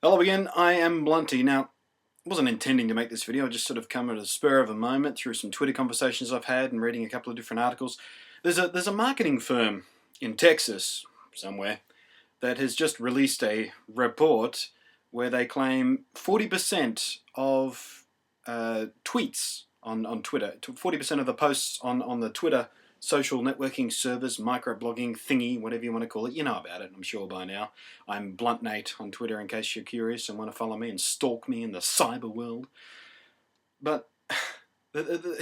Hello again, I am Blunty. Now, I wasn't intending to make this video, I just sort of come at a spur of a moment through some Twitter conversations I've had and reading a couple of different articles. There's a marketing firm in Texas, somewhere, that has just released a report where they claim 40% of tweets on Twitter, 40% of the posts on the Twitter social networking servers, microblogging thingy, whatever you want to call it. You know about it, I'm sure by now. I'm BluntNate on Twitter in case you're curious and want to follow me and stalk me in the cyber world. But the,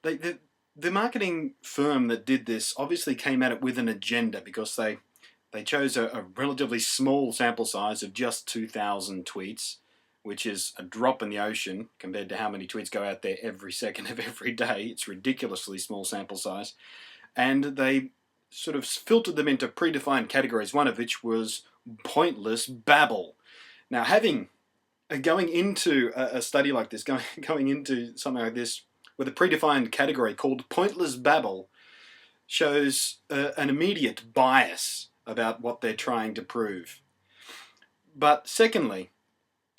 the marketing firm that did this obviously came at it with an agenda, because they chose a relatively small sample size of just 2,000 tweets, which is a drop in the ocean compared to how many tweets go out there every second of every day. It's ridiculously small sample size. And they sort of filtered them into predefined categories, one of which was pointless babble. Now, going into a study like this, going into something like this with a predefined category called pointless babble, shows an immediate bias about what they're trying to prove. But secondly,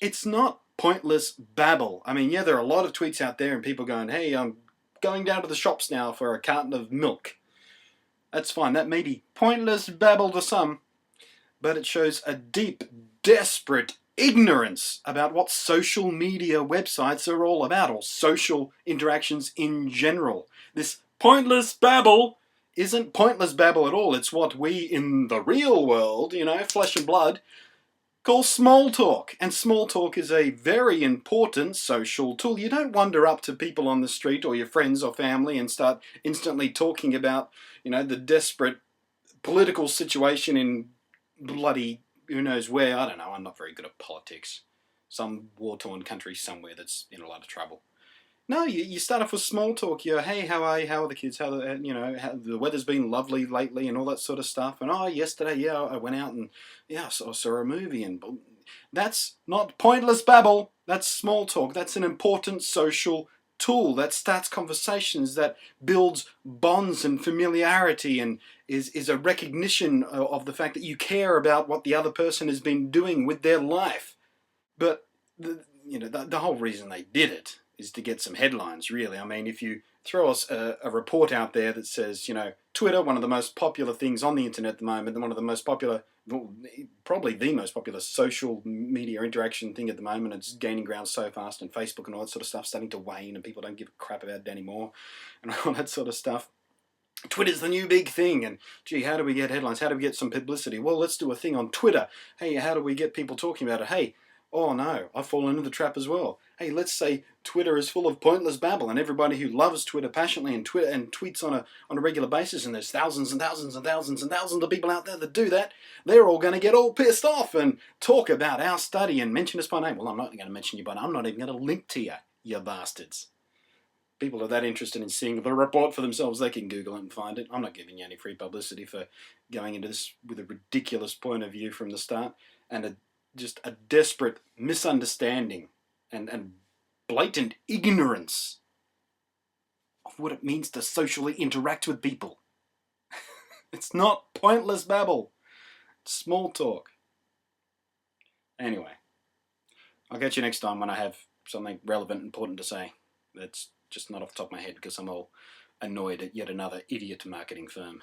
it's not pointless babble. I mean, yeah, there are a lot of tweets out there and people going, hey, I'm going down to the shops now for a carton of milk. That's fine. That may be pointless babble to some, but it shows a deep, desperate ignorance about what social media websites are all about, or social interactions in general. This pointless babble isn't pointless babble at all. It's what we in the real world, you know, flesh and blood, call small talk. And small talk is a very important social tool. You don't wander up to people on the street or your friends or family and start instantly talking about, you know, the desperate political situation in bloody who knows where. I don't know, I'm not very good at politics. Some war-torn country somewhere that's in a lot of trouble. No, you start off with small talk. You're, hey, how are you? How are the kids? How the weather's been lovely lately, and all that sort of stuff. And oh, yesterday, yeah, I went out and yeah, I saw a movie, and that's not pointless babble. That's small talk. That's an important social tool that starts conversations, that builds bonds and familiarity, and is a recognition of the fact that you care about what the other person has been doing with their life. But the whole reason they did it is to get some headlines, really. I mean, if you throw us a report out there that says, you know, Twitter, one of the most popular things on the internet at the moment, one of the most popular, probably the most popular social media interaction thing at the moment, it's gaining ground so fast, and Facebook and all that sort of stuff starting to wane, and people don't give a crap about it anymore, and all that sort of stuff. Twitter's the new big thing, and gee, how do we get headlines? How do we get some publicity? Well, let's do a thing on Twitter. Hey, how do we get people talking about it? Hey, oh no, I've fallen into the trap as well. Hey, let's say Twitter is full of pointless babble, and everybody who loves Twitter passionately and tweets on a regular basis, and there's thousands and thousands and thousands and thousands of people out there that do that, they're all going to get all pissed off and talk about our study and mention us by name. Well, I'm not going to mention you by name. I'm not even going to link to you, you bastards. People are that interested in seeing the report for themselves, they can Google it and find it. I'm not giving you any free publicity for going into this with a ridiculous point of view from the start, and just a desperate misunderstanding and blatant ignorance of what it means to socially interact with people. It's not pointless babble. It's small talk. Anyway, I'll catch you next time when I have something relevant and important to say. That's just not off the top of my head because I'm all annoyed at yet another idiot marketing firm.